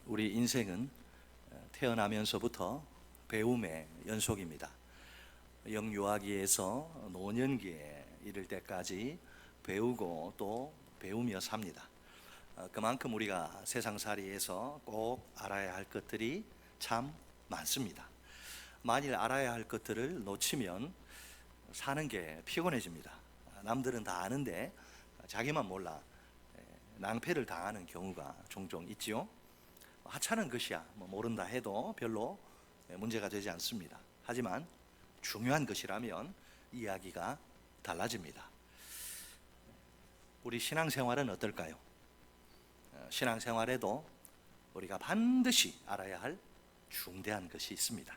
우리 인생은 태어나면서부터 배움의 연속입니다. 영유아기에서 노년기에 이를 때까지 배우고 또 배우며 삽니다. 그만큼 우리가 세상살이에서 꼭 알아야 할 것들이 참 많습니다. 만일 알아야 할 것들을 놓치면 사는 게 피곤해집니다. 남들은 다 아는데 자기만 몰라 낭패를 당하는 경우가 종종 있지요. 하찮은 것이야 모른다 해도 별로 문제가 되지 않습니다. 하지만 중요한 것이라면 이야기가 달라집니다. 우리 신앙생활은 어떨까요? 신앙생활에도 우리가 반드시 알아야 할 중대한 것이 있습니다.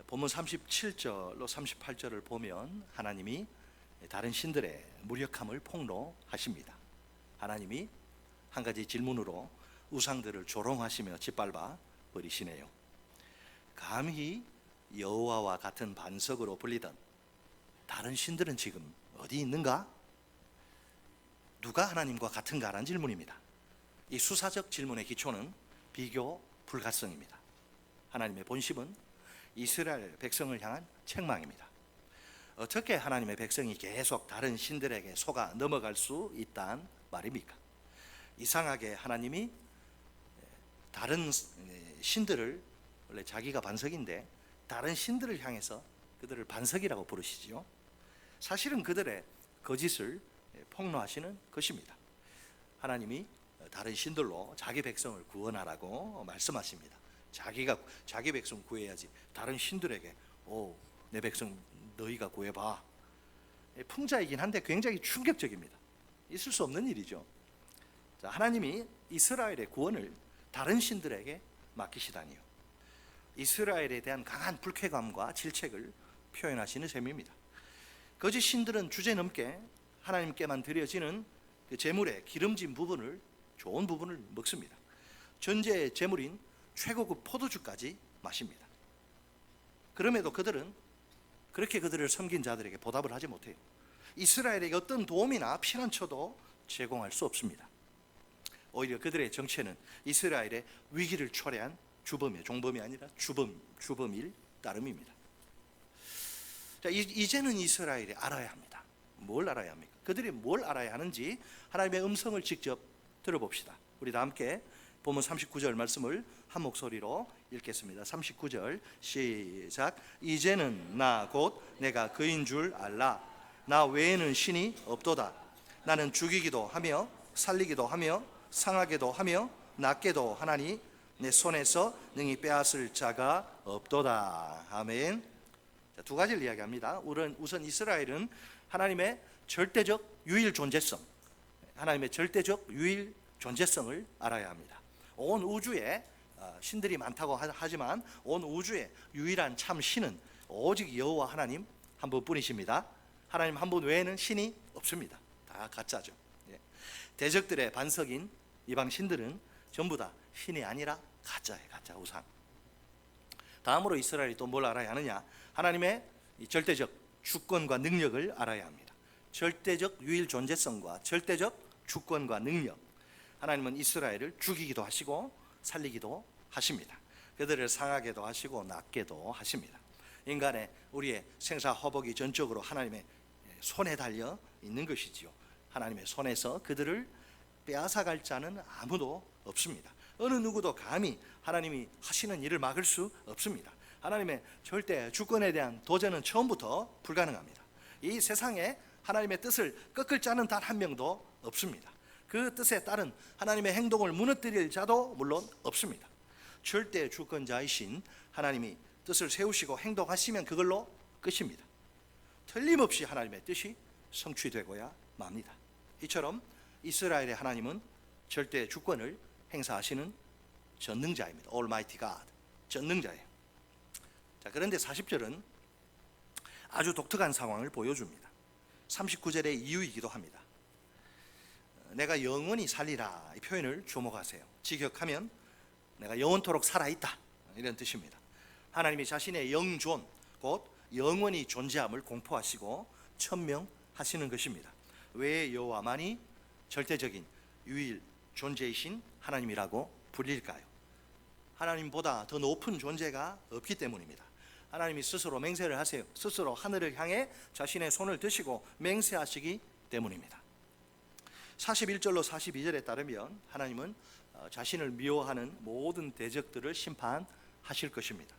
본문 37절로 38절을 보면 하나님이 다른 신들의 무력함을 폭로하십니다. 하나님이 한 가지 질문으로 우상들을 조롱하시며 짓밟아 버리시네요. 감히 여호와와 같은 반석으로 불리던 다른 신들은 지금 어디 있는가? 누가 하나님과 같은가라는 질문입니다. 이 수사적 질문의 기초는 비교 불가성입니다. 하나님의 본심은 이스라엘 백성을 향한 책망입니다. 어떻게 하나님의 백성이 계속 다른 신들에게 속아 넘어갈 수 있단 말입니까? 이상하게 하나님이 다른 신들을, 원래 자기가 반석인데 다른 신들을 향해서 그들을 반석이라고 부르시지요. 사실은 그들의 거짓을 폭로하시는 것입니다. 하나님이 다른 신들로 자기 백성을 구원하라고 말씀하십니다. 자기 백성 구해야지 다른 신들에게 내 백성 너희가 구해봐. 풍자이긴 한데 굉장히 충격적입니다. 있을 수 없는 일이죠. 하나님이 이스라엘의 구원을 다른 신들에게 맡기시다니요. 이스라엘에 대한 강한 불쾌감과 질책을 표현하시는 셈입니다. 거짓 신들은 주제넘게 하나님께만 드려지는 그 제물의 기름진 부분을, 좋은 부분을 먹습니다. 전제의 제물인 최고급 포도주까지 마십니다. 그럼에도 그들은 그렇게 그들을 섬긴 자들에게 보답을 하지 못해요. 이스라엘에게 어떤 도움이나 피난처도 제공할 수 없습니다. 오히려 그들의 정체는 이스라엘의 위기를 초래한 주범이에요. 종범이 아니라 주범일 따름입니다. 자, 이제는 이스라엘이 알아야 합니다. 뭘 알아야 합니까? 그들이 뭘 알아야 하는지 하나님의 음성을 직접 들어봅시다. 우리 다 함께 본문 39절 말씀을 한 목소리로 읽겠습니다. 39절 시작. 이제는 나 곧 내가 그인 줄 알라. 나 외에는 신이 없도다. 나는 죽이기도 하며 살리기도 하며 상하게도 하며 낫게도 하나니 내 손에서 능히 빼앗을 자가 없도다. 아멘. 자, 두 가지를 이야기합니다. 우선 이스라엘은 하나님의 절대적 유일 존재성, 하나님의 절대적 유일 존재성을 알아야 합니다. 온 우주에 신들이 많다고 하지만 온 우주의 유일한 참 신은 오직 여호와 하나님 한 분뿐이십니다. 하나님 한 분 외에는 신이 없습니다. 다 가짜죠. 대적들의 반석인 이방 신들은 전부 다 신이 아니라 가짜예요. 가짜 우상. 다음으로 이스라엘이 또 뭘 알아야 하느냐? 하나님의 절대적 주권과 능력을 알아야 합니다. 절대적 유일 존재성과 절대적 주권과 능력. 하나님은 이스라엘을 죽이기도 하시고 살리기도 하십니다. 그들을 상하게도 하시고 낫게도 하십니다. 인간의 우리의 생사 화복이 전적으로 하나님의 손에 달려 있는 것이지요. 하나님의 손에서 그들을 빼앗아갈 자는 아무도 없습니다. 어느 누구도 감히 하나님이 하시는 일을 막을 수 없습니다. 하나님의 절대 주권에 대한 도전은 처음부터 불가능합니다. 이 세상에 하나님의 뜻을 꺾을 자는 단 한 명도 없습니다. 그 뜻에 따른 하나님의 행동을 무너뜨릴 자도 물론 없습니다. 절대 주권자이신 하나님이 뜻을 세우시고 행동하시면 그걸로 끝입니다. 틀림없이 하나님의 뜻이 성취되고야 맙니다. 이처럼 이스라엘의 하나님은 절대 주권을 행사하시는 전능자입니다. Almighty God, 전능자예요. 자, 그런데 40절은 아주 독특한 상황을 보여줍니다. 39절의 이유이기도 합니다. 내가 영원히 살리라, 이 표현을 주목하세요. 직역하면 내가 영원토록 살아있다, 이런 뜻입니다. 하나님이 자신의 영존, 곧 영원히 존재함을 공포하시고 천명하시는 것입니다. 왜 여호와만이 절대적인 유일 존재이신 하나님이라고 불릴까요? 하나님보다 더 높은 존재가 없기 때문입니다. 하나님이 스스로 맹세를 하세요. 스스로 하늘을 향해 자신의 손을 드시고 맹세하시기 때문입니다. 41절로 42절에 따르면 하나님은 자신을 미워하는 모든 대적들을 심판하실 것입니다.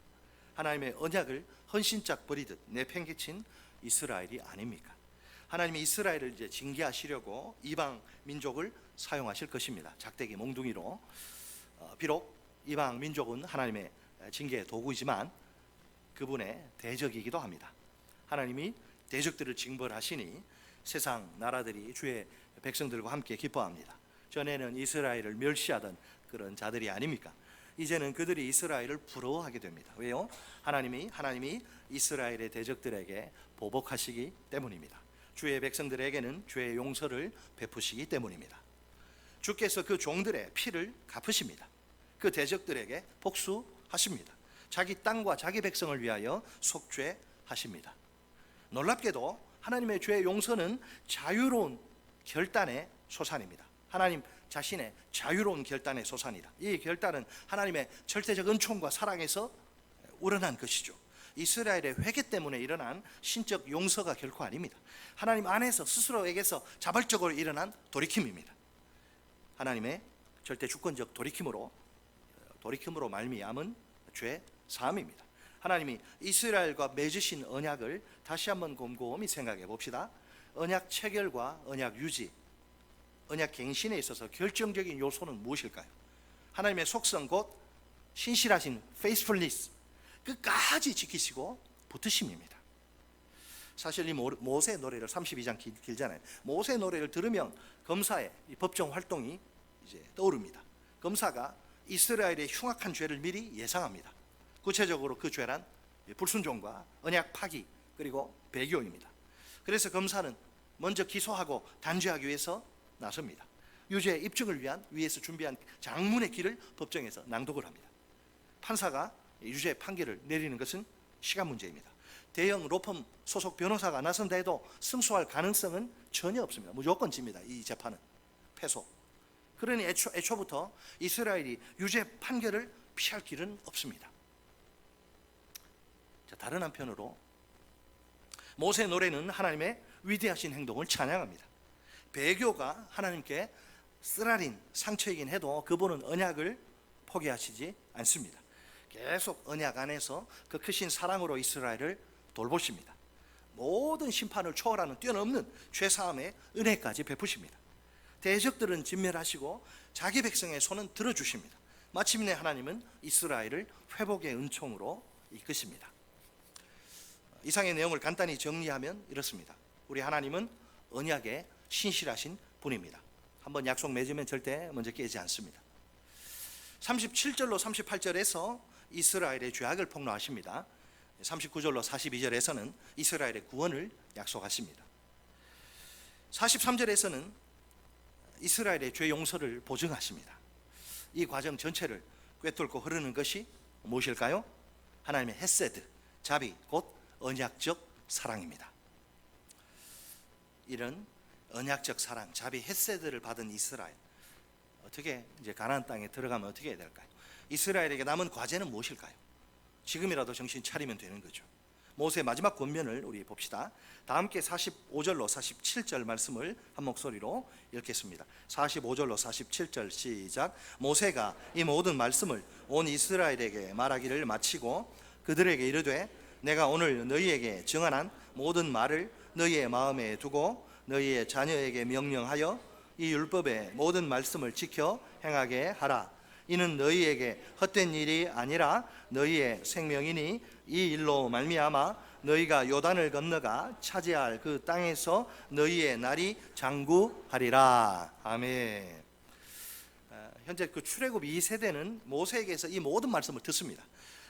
하나님의 언약을 헌신짝 버리듯 내팽개친 이스라엘이 아닙니까? 하나님이 이스라엘을 이제 징계하시려고 이방 민족을 사용하실 것입니다. 작대기 몽둥이로. 비록 이방 민족은 하나님의 징계의 도구이지만 그분의 대적이기도 합니다. 하나님이 대적들을 징벌하시니 세상 나라들이 주의 백성들과 함께 기뻐합니다. 전에는 이스라엘을 멸시하던 그런 자들이 아닙니까? 이제는 그들이 이스라엘을 부러워하게 됩니다. 왜요? 하나님이 이스라엘의 대적들에게 보복하시기 때문입니다. 주의 백성들에게는 주의 용서를 베푸시기 때문입니다. 주께서 그 종들의 피를 갚으십니다. 그 대적들에게 복수하십니다. 자기 땅과 자기 백성을 위하여 속죄하십니다. 놀랍게도 하나님의 죄의 용서는 자유로운 결단의 소산입니다. 하나님 자신의 자유로운 결단의 소산이다. 이 결단은 하나님의 절대적 은총과 사랑에서 우러난 것이죠. 이스라엘의 회개 때문에 일어난 신적 용서가 결코 아닙니다. 하나님 안에서 스스로에게서 자발적으로 일어난 돌이킴입니다. 하나님의 절대 주권적 돌이킴으로 말미암은 죄 사함입니다. 하나님이 이스라엘과 맺으신 언약을 다시 한번 곰곰이 생각해 봅시다. 언약 체결과 언약 유지, 언약 갱신에 있어서 결정적인 요소는 무엇일까요? 하나님의 속성 곧 신실하신 faithfulness, 끝까지 지키시고 붙으심입니다. 사실 이 모세 노래를 32장 길잖아요. 모세 노래를 들으면 검사의 법정 활동이 이제 떠오릅니다. 검사가 이스라엘의 흉악한 죄를 미리 예상합니다. 구체적으로 그 죄란 불순종과 언약 파기 그리고 배교입니다. 그래서 검사는 먼저 기소하고 단죄하기 위해서 나섭니다. 유죄 입증을 위한 위에서 준비한 장문의 길을 법정에서 낭독을 합니다. 판사가 유죄 판결을 내리는 것은 시간 문제입니다. 대형 로펌 소속 변호사가 나선다 해도 승소할 가능성은 전혀 없습니다. 무조건 집니다. 이 재판은 패소. 그러니 애초부터 이스라엘이 유죄 판결을 피할 길은 없습니다. 자, 다른 한편으로 모세 노래는 하나님의 위대하신 행동을 찬양합니다. 배교가 하나님께 쓰라린 상처이긴 해도 그분은 언약을 포기하시지 않습니다. 계속 언약 안에서 그 크신 사랑으로 이스라엘을 돌보십니다. 모든 심판을 초월하는 뛰어넘는 죄사함의 은혜까지 베푸십니다. 대적들은 진멸하시고 자기 백성의 손은 들어주십니다. 마침내 하나님은 이스라엘을 회복의 은총으로 이끄십니다. 이상의 내용을 간단히 정리하면 이렇습니다. 우리 하나님은 언약에 신실하신 분입니다. 한번 약속 맺으면 절대 먼저 깨지 않습니다. 37절로 38절에서 이스라엘의 죄악을 폭로하십니다. 39절로 42절에서는 이스라엘의 구원을 약속하십니다. 43절에서는 이스라엘의 죄 용서를 보증하십니다. 이 과정 전체를 꿰뚫고 흐르는 것이 무엇일까요? 하나님의 헤세드, 자비, 곧 언약적 사랑입니다. 이런 언약적 사랑, 자비, 헤세드를 받은 이스라엘, 어떻게 이제 가나안 땅에 들어가면 어떻게 해야 될까요? 이스라엘에게 남은 과제는 무엇일까요? 지금이라도 정신 차리면 되는 거죠. 모세의 마지막 권면을 우리 봅시다. 다 함께 45절로 47절 말씀을 한 목소리로 읽겠습니다. 45절로 47절 시작. 모세가 이 모든 말씀을 온 이스라엘에게 말하기를 마치고 그들에게 이르되 내가 오늘 너희에게 정한 모든 말을 너희의 마음에 두고 너희의 자녀에게 명령하여 이 율법의 모든 말씀을 지켜 행하게 하라. 이는 너희에게 헛된 일이 아니라 너희의 생명이니 이 일로 말미암아 너희가 요단을 건너가 차지할 그 땅에서 너희의 날이 장구하리라. 아멘. 현재 그 출애굽 2세대는 모세에게서 이 모든 말씀을 듣습니다.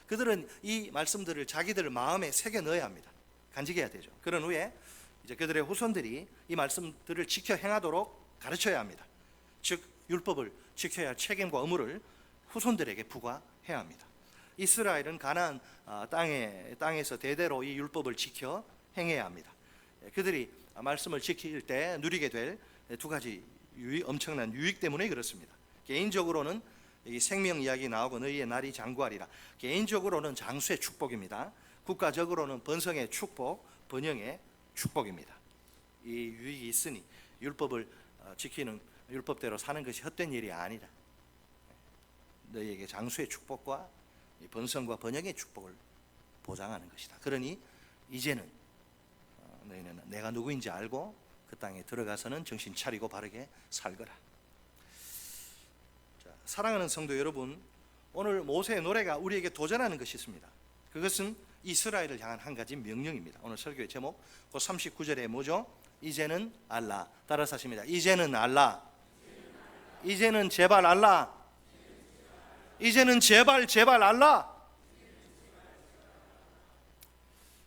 그들은 이 말씀들을 자기들 마음에 새겨 넣어야 합니다. 간직해야 되죠. 그런 후에 이제 그들의 후손들이 이 말씀들을 지켜 행하도록 가르쳐야 합니다. 즉 율법을 지켜야 할 책임과 의무를 후손들에게 부과해야 합니다. 이스라엘은 가나안 땅에서 대대로 이 율법을 지켜 행해야 합니다. 그들이 말씀을 지킬 때 누리게 될 두 가지 엄청난 유익 때문에 그렇습니다. 개인적으로는 여기 생명 이야기 나오고 너희의 날이 장구하리라. 개인적으로는 장수의 축복입니다. 국가적으로는 번성의 축복, 번영의 축복입니다. 이 유익이 있으니 율법을 지키는, 율법대로 사는 것이 헛된 일이 아니라 너희에게 장수의 축복과 번성과 번영의 축복을 보장하는 것이다. 그러니 이제는 너희는 내가 누구인지 알고 그 땅에 들어가서는 정신 차리고 바르게 살거라. 자, 사랑하는 성도 여러분, 오늘 모세의 노래가 우리에게 도전하는 것이 있습니다. 그것은 이스라엘을 향한 한 가지 명령입니다. 오늘 설교의 제목 그 39절에 뭐죠? 이제는 알라. 따라서 하십니다. 이제는 알라. 이제는 제발 알라. 이제는 제발 알라.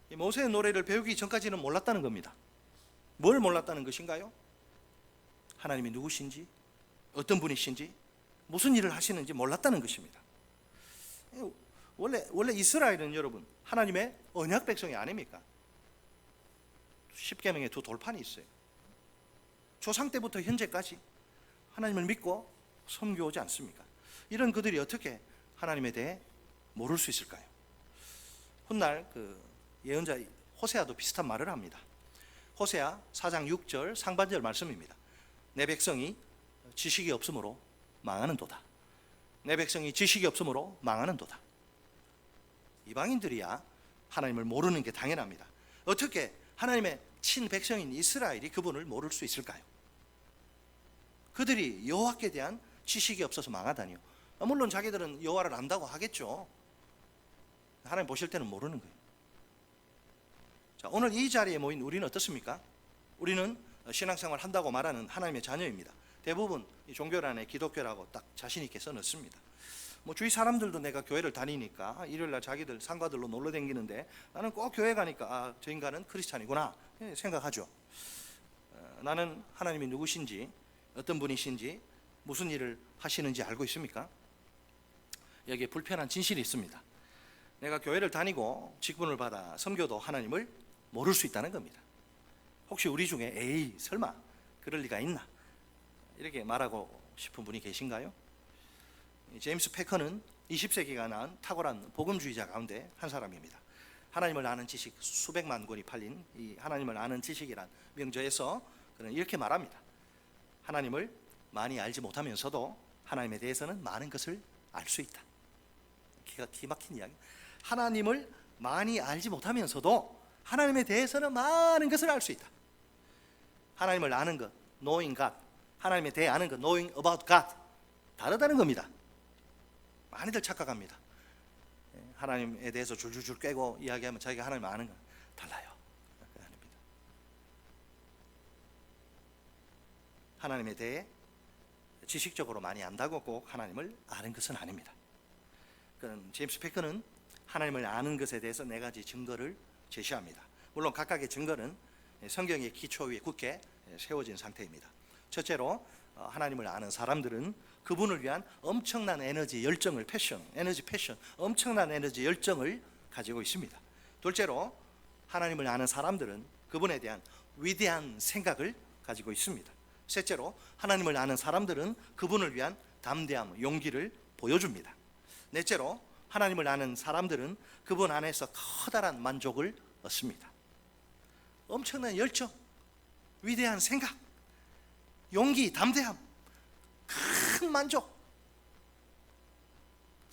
이 모세의 노래를 배우기 전까지는 몰랐다는 겁니다. 뭘 몰랐다는 것인가요? 하나님이 누구신지, 어떤 분이신지, 무슨 일을 하시는지 몰랐다는 것입니다. 원래 이스라엘은 여러분 하나님의 언약 백성이 아닙니까? 십계명의 두 돌판이 있어요. 조상 때부터 현재까지 하나님을 믿고 섬겨오지 않습니까? 이런 그들이 어떻게 하나님에 대해 모를 수 있을까요? 훗날 그 예언자 호세아도 비슷한 말을 합니다. 호세아 4장 6절 상반절 말씀입니다. 내 백성이 지식이 없으므로 망하는도다. 내 백성이 지식이 없으므로 망하는도다. 이방인들이야 하나님을 모르는 게 당연합니다. 어떻게 하나님의 친백성인 이스라엘이 그분을 모를 수 있을까요? 그들이 여호와께 대한 지식이 없어서 망하다니요. 물론 자기들은 여호와를 안다고 하겠죠. 하나님 보실 때는 모르는 거예요. 자, 오늘 이 자리에 모인 우리는 어떻습니까? 우리는 신앙생활 한다고 말하는 하나님의 자녀입니다. 대부분 종교란에 기독교라고 딱 자신 있게 써넣습니다. 뭐 주위 사람들도 내가 교회를 다니니까 일요일날 자기들 상가들로 놀러 다니는데 나는 꼭 교회 가니까 저 인간은 크리스찬이구나 생각하죠. 나는 하나님이 누구신지, 어떤 분이신지, 무슨 일을 하시는지 알고 있습니까? 여기에 불편한 진실이 있습니다. 내가 교회를 다니고 직분을 받아 섬겨도 하나님을 모를 수 있다는 겁니다. 혹시 우리 중에 에이 설마 그럴 리가 있나 이렇게 말하고 싶은 분이 계신가요? 제임스 패커는 20세기가 낳은 탁월한 복음주의자 가운데 한 사람입니다. 하나님을 아는 지식 수백만 권이 팔린 이 하나님을 아는 지식이란 명저에서 그는 이렇게 말합니다. 하나님을 많이 알지 못하면서도 하나님에 대해서는 많은 것을 알 수 있다. 기가 막힌 이야기. 하나님을 많이 알지 못하면서도 하나님에 대해서는 많은 것을 알 수 있다. 하나님을 아는 것, knowing God, 하나님에 대해 아는 것, knowing about God, 다르다는 겁니다. 많이들 착각합니다. 하나님에 대해서 줄줄줄 꿰고 이야기하면 자기가 하나님을 아는 건 달라요. 아닙니다. 하나님에 대해 지식적으로 많이 안다고 꼭 하나님을 아는 것은 아닙니다. 그런 제임스 패커는 하나님을 아는 것에 대해서 네 가지 증거를 제시합니다. 물론 각각의 증거는 성경의 기초 위에 굳게 세워진 상태입니다. 첫째로 하나님을 아는 사람들은 그분을 위한 엄청난 에너지, 열정을, 에너지 패션, 엄청난 에너지, 열정을 가지고 있습니다. 둘째로 하나님을 아는 사람들은 그분에 대한 위대한 생각을 가지고 있습니다. 셋째로 하나님을 아는 사람들은 그분을 위한 담대함, 용기를 보여줍니다. 넷째로 하나님을 아는 사람들은 그분 안에서 커다란 만족을 얻습니다. 엄청난 열정, 위대한 생각, 용기, 담대함, 큰 만족.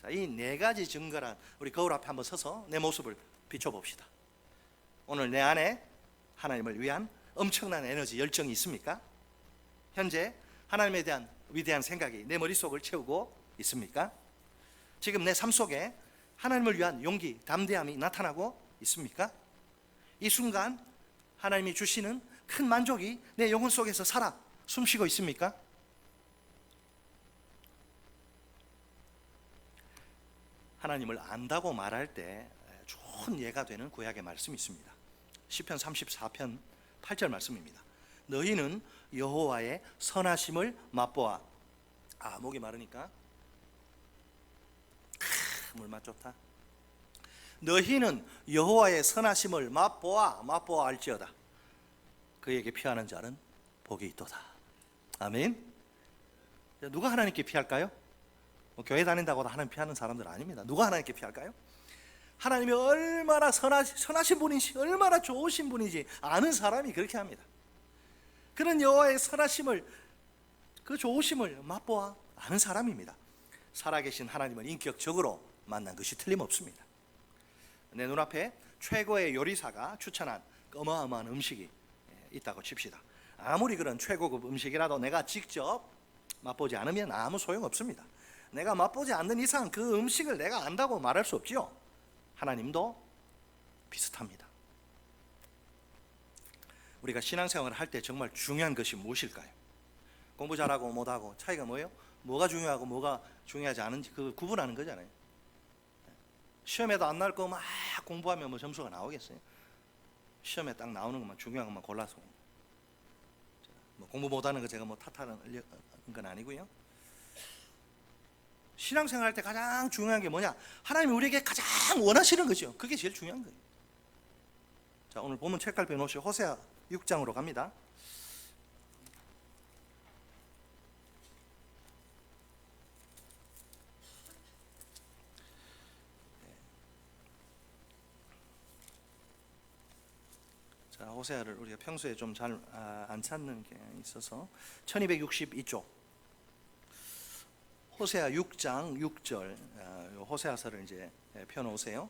자, 이 네 가지 증거란 우리 거울 앞에 한번 서서 내 모습을 비춰봅시다. 오늘 내 안에 하나님을 위한 엄청난 에너지, 열정이 있습니까? 현재 하나님에 대한 위대한 생각이 내 머릿속을 채우고 있습니까? 지금 내 삶 속에 하나님을 위한 용기, 담대함이 나타나고 있습니까? 이 순간 하나님이 주시는 큰 만족이 내 영혼 속에서 살아 숨쉬고 있습니까? 하나님을 안다고 말할 때 좋은 예가 되는 구약의 말씀이 있습니다. 시편 34편 8절 말씀입니다. 너희는 여호와의 선하심을 맛보아. 목이 마르니까 물맛 좋다. 너희는 여호와의 선하심을 맛보아 알지어다. 그에게 피하는 자는 복이 있도다. 아멘. 누가 하나님께 피할까요? 교회 다닌다고 하나님 피하는 사람들 아닙니다. 누가 하나님께 피할까요? 하나님이 얼마나 선하신 분이시, 얼마나 좋으신 분이지 아는 사람이 그렇게 합니다. 그런 여호와의 선하심을, 그 좋으심을 맛보아 아는 사람입니다. 살아계신 하나님을 인격적으로 만난 것이 틀림없습니다. 내 눈앞에 최고의 요리사가 추천한 어마어마한 음식이 있다고 칩시다. 아무리 그런 최고급 음식이라도 내가 직접 맛보지 않으면 아무 소용없습니다. 내가 맛보지 않는 이상 그 음식을 내가 안다고 말할 수 없지요. 하나님도 비슷합니다. 우리가 신앙생활을 할 때 정말 중요한 것이 무엇일까요? 공부 잘하고 못하고 차이가 뭐예요? 뭐가 중요하고 뭐가 중요하지 않은지 그 구분하는 거잖아요. 시험에도 안 나올 거 막 공부하면 뭐 점수가 나오겠어요? 시험에 딱 나오는 것만, 중요한 것만 골라서. 뭐 공부 못하는 거 제가 뭐 탓하는 건 아니고요. 신앙생활 할 때 가장 중요한 게 뭐냐? 하나님이 우리에게 가장 원하시는 거죠. 그게 제일 중요한 거예요. 자, 오늘 본문 책갈피 놓으시고 호세아 6장으로 갑니다. 자, 호세아를 우리가 평소에 좀 잘 안 찾는 게 있어서 1262쪽 호세아 6장 6절 호세아서를 이제 펴놓으세요.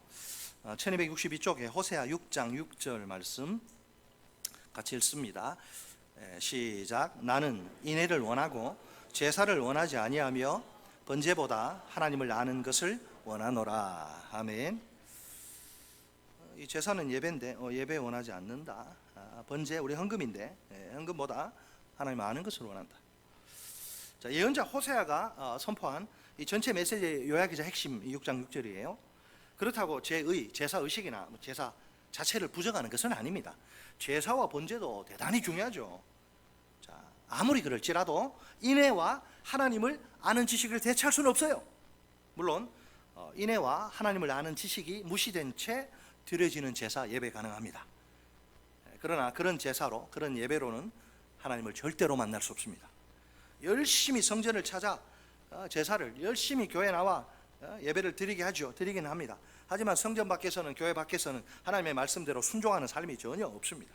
1262쪽에 호세아 6장 6절 말씀 같이 읽습니다. 시작. 나는 인애를 원하고 제사를 원하지 아니하며 번제보다 하나님을 아는 것을 원하노라. 아멘. 이 제사는 예배인데 예배 원하지 않는다. 번제 우리 헌금인데 헌금보다 하나님 아는 것을 원한다. 자, 예언자 호세아가 선포한 이 전체 메시지의 요약이자 핵심 6장 6절이에요. 그렇다고 제사 의식이나 제사 자체를 부정하는 것은 아닙니다. 제사와 번제도 대단히 중요하죠. 자, 아무리 그럴지라도 인애와 하나님을 아는 지식을 대체할 수는 없어요. 물론 인애와 하나님을 아는 지식이 무시된 채 드려지는 제사 예배 가능합니다. 그러나 그런 제사로, 그런 예배로는 하나님을 절대로 만날 수 없습니다. 열심히 성전을 찾아 제사를 열심히 교회 나와 예배를 드리게 하죠. 드리긴 합니다. 하지만 성전 밖에서는, 교회 밖에서는 하나님의 말씀대로 순종하는 삶이 전혀 없습니다.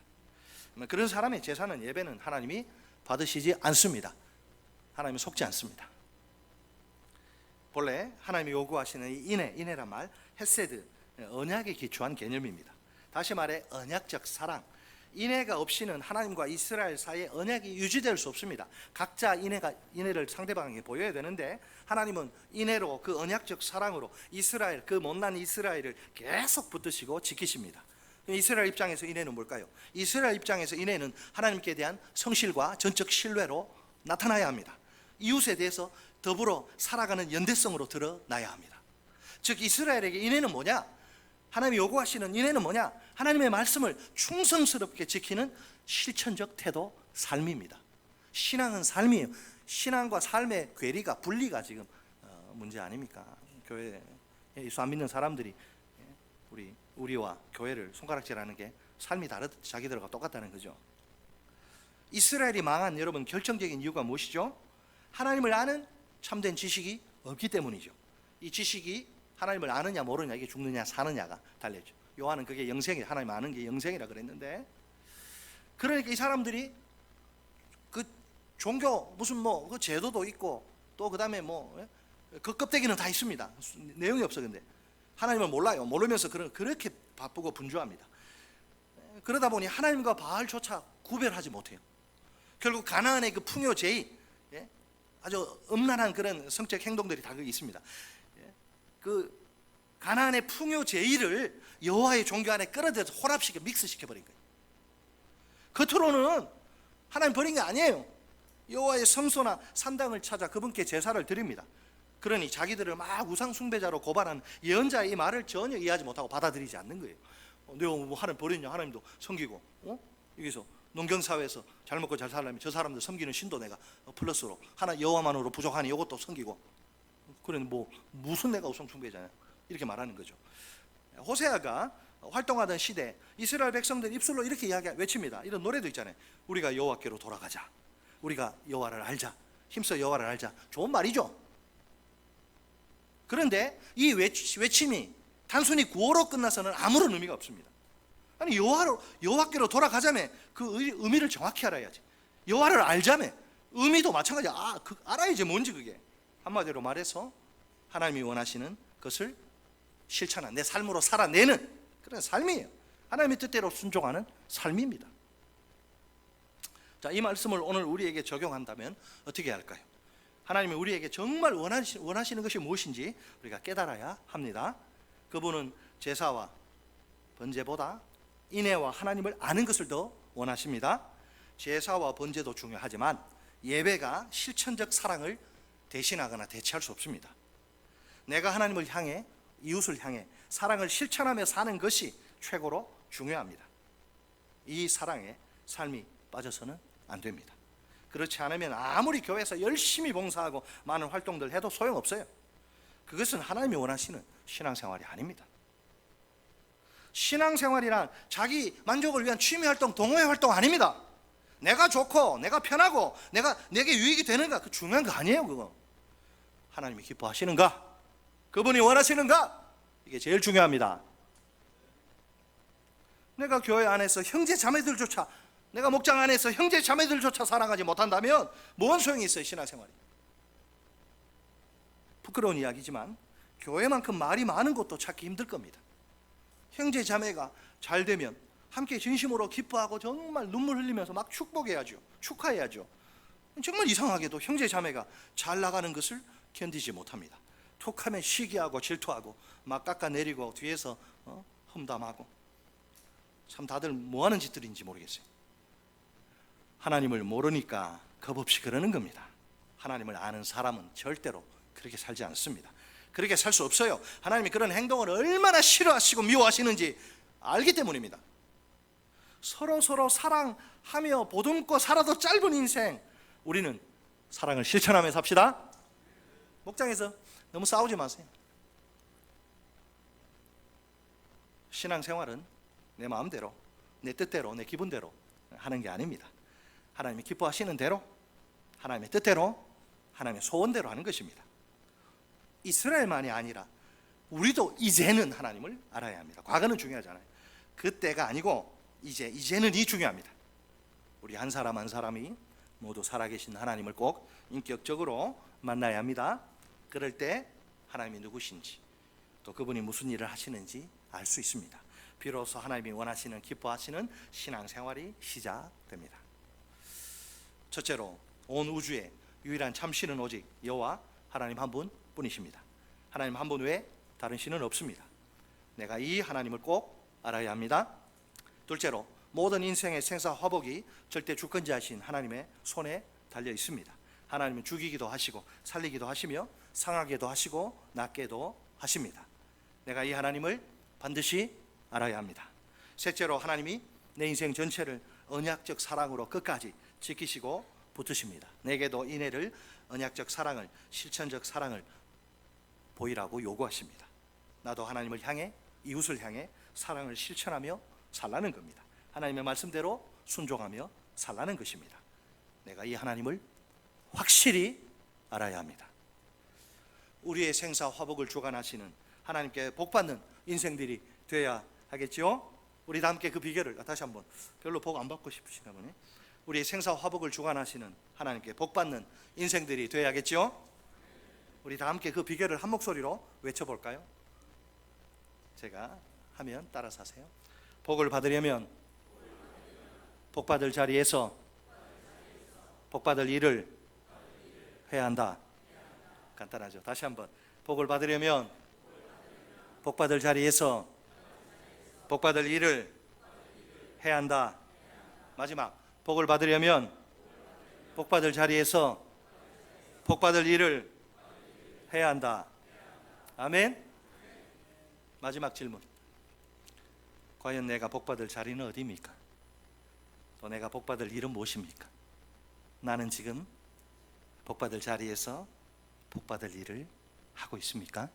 그런 사람의 제사는, 예배는 하나님이 받으시지 않습니다. 하나님은 속지 않습니다. 본래 하나님이 요구하시는 이 인애란 말, 헤세드, 언약에 기초한 개념입니다. 다시 말해 언약적 사랑, 인애가 없이는 하나님과 이스라엘 사이에 언약이 유지될 수 없습니다. 각자 인애를 상대방에게 보여야 되는데 하나님은 인애로, 그 언약적 사랑으로 이스라엘, 그 못난 이스라엘을 계속 붙드시고 지키십니다. 이스라엘 입장에서 인애는 뭘까요? 이스라엘 입장에서 인애는 하나님께 대한 성실과 전적 신뢰로 나타나야 합니다. 이웃에 대해서 더불어 살아가는 연대성으로 드러나야 합니다. 즉 이스라엘에게 인애는 뭐냐? 하나님이 요구하시는 인애는 뭐냐? 하나님의 말씀을 충성스럽게 지키는 실천적 태도, 삶입니다. 신앙은 삶이에요. 신앙과 삶의 괴리가, 분리가 지금 문제 아닙니까? 교회 예수 안 믿는 사람들이 우리와 교회를 손가락질하는 게 삶이 다르듯 자기들과 똑같다는 거죠. 이스라엘이 망한, 여러분, 결정적인 이유가 무엇이죠? 하나님을 아는 참된 지식이 없기 때문이죠. 이 지식이 하나님을 아느냐 모르느냐, 이게 죽느냐 사느냐가 달려있죠. 요한은 그게 영생이, 하나님 아는 게 영생이라 그랬는데, 그러니까 이 사람들이 그 종교 무슨 뭐 그 제도도 있고 또 그 다음에 뭐 그 껍데기는 다 있습니다. 내용이 없어. 근데 하나님을 몰라요. 모르면서 그렇게 바쁘고 분주합니다. 그러다 보니 하나님과 바알조차 구별하지 못해요. 결국 가나안의 그 풍요제의, 아주 음란한 그런 성적 행동들이 다 거기 있습니다. 그 가나안의 풍요제의를 여호와의 종교 안에 끌어들여서 혼합시켜 믹스시켜 버린 거예요. 겉으로는 하나님 버린 게 아니에요. 여호와의 성소나 산당을 찾아 그분께 제사를 드립니다. 그러니 자기들을 막 우상 숭배자로 고발하는 예언자의 이 말을 전혀 이해하지 못하고 받아들이지 않는 거예요. 내가 뭐 하나님 버렸냐? 하나님도 섬기고, 여기서 농경사회에서 잘 먹고 잘 살려면 저 사람들 섬기는 신도 내가 플러스로, 하나 여호와만으로 부족하니 이것도 섬기고, 그래 뭐 무슨 내가 우상 숭배자냐, 이렇게 말하는 거죠. 호세아가 활동하던 시대 이스라엘 백성들 입술로 이렇게 외칩니다. 이런 노래도 있잖아요. 우리가 여호와께로 돌아가자, 우리가 여호와를 알자, 힘써 여호와를 알자. 좋은 말이죠. 그런데 이 외침이 단순히 구호로 끝나서는 아무런 의미가 없습니다. 아니, 여호와께로 돌아가자며 그 의미를 정확히 알아야지. 여호와를 알자며 의미도 마찬가지야. 알아야지 뭔지. 그게 한마디로 말해서 하나님이 원하시는 것을 실천한, 내 삶으로 살아내는 그런 삶이에요. 하나님의 뜻대로 순종하는 삶입니다. 자, 이 말씀을 오늘 우리에게 적용한다면 어떻게 할까요? 하나님이 우리에게 정말 원하시는 것이 무엇인지 우리가 깨달아야 합니다. 그분은 제사와 번제보다 인애와 하나님을 아는 것을 더 원하십니다. 제사와 번제도 중요하지만 예배가 실천적 사랑을 대신하거나 대체할 수 없습니다. 내가 하나님을 향해, 이웃을 향해 사랑을 실천하며 사는 것이 최고로 중요합니다. 이 사랑에 삶이 빠져서는 안 됩니다. 그렇지 않으면 아무리 교회에서 열심히 봉사하고 많은 활동들 해도 소용없어요. 그것은 하나님이 원하시는 신앙생활이 아닙니다. 신앙생활이란 자기 만족을 위한 취미활동, 동호회활동 아닙니다. 내가 좋고 내가 편하고 내게 유익이 되는가, 그 중요한 거 아니에요. 그거 하나님이 기뻐하시는가, 그분이 원하시는가, 이게 제일 중요합니다. 내가 교회 안에서 형제 자매들조차, 내가 목장 안에서 형제 자매들조차 사랑하지 못한다면 뭔 소용이 있어요, 신앙생활이. 부끄러운 이야기지만 교회만큼 말이 많은 곳도 찾기 힘들 겁니다. 형제 자매가 잘 되면 함께 진심으로 기뻐하고 정말 눈물 흘리면서 막 축복해야죠. 축하해야죠. 정말 이상하게도 형제 자매가 잘 나가는 것을 견디지 못합니다. 툭하면 시기하고 질투하고 막 깎아내리고 뒤에서 험담하고, 참 다들 뭐하는 짓들인지 모르겠어요. 하나님을 모르니까 겁없이 그러는 겁니다. 하나님을 아는 사람은 절대로 그렇게 살지 않습니다. 그렇게 살 수 없어요. 하나님이 그런 행동을 얼마나 싫어하시고 미워하시는지 알기 때문입니다. 서로 사랑하며 보듬고 살아도 짧은 인생, 우리는 사랑을 실천하며 삽시다. 목장에서 너무 싸우지 마세요. 신앙생활은 내 마음대로, 내 뜻대로, 내 기분대로 하는 게 아닙니다. 하나님이 기뻐하시는 대로, 하나님의 뜻대로, 하나님의 소원대로 하는 것입니다. 이스라엘만이 아니라 우리도 이제는 하나님을 알아야 합니다. 과거는 중요하잖아요. 그때가 아니고 이제는 이 중요합니다. 우리 한 사람 한 사람이 모두 살아계신 하나님을 꼭 인격적으로 만나야 합니다. 그럴 때 하나님이 누구신지, 또 그분이 무슨 일을 하시는지 알 수 있습니다. 비로소 하나님이 원하시는, 기뻐하시는 신앙생활이 시작됩니다. 첫째로, 온 우주의 유일한 참신은 오직 여호와 하나님 한 분뿐이십니다. 하나님 한 분 외에 다른 신은 없습니다. 내가 이 하나님을 꼭 알아야 합니다. 둘째로, 모든 인생의 생사화복이 절대 주권자이신 하나님의 손에 달려 있습니다. 하나님은 죽이기도 하시고 살리기도 하시며 상하게도 하시고 낫게도 하십니다. 내가 이 하나님을 반드시 알아야 합니다. 셋째로, 하나님이 내 인생 전체를 언약적 사랑으로 끝까지 지키시고 붙으십니다. 내게도 인애를, 언약적 사랑을, 실천적 사랑을 보이라고 요구하십니다. 나도 하나님을 향해, 이웃을 향해 사랑을 실천하며 살라는 겁니다. 하나님의 말씀대로 순종하며 살라는 것입니다. 내가 이 하나님을 확실히 알아야 합니다. 우리의 생사화복을 주관하시는 하나님께 복받는 인생들이 되어야 하겠죠. 우리 다 함께 그 비결을, 다시 한번, 별로 복 안 받고 싶으시나 보네. 우리의 생사화복을 주관하시는 하나님께 복받는 인생들이 되어야겠죠. 우리 다 함께 그 비결을 한 목소리로 외쳐볼까요? 제가 하면 따라서 하세요. 복을 받으려면 복받을 자리에서 복받을 일을 해야 한다. 간단하죠. 다시 한번, 복을 받으려면 복받을 자리에서 복받을 일을 해야 한다. 마지막, 복을 받으려면 복받을 자리에서 복받을 일을 해야 한다. 아멘. 마지막 질문, 과연 내가 복받을 자리는 어디입니까? 또 내가 복받을 일은 무엇입니까? 나는 지금 복받을 자리에서 복받을 일을 하고 있습니까?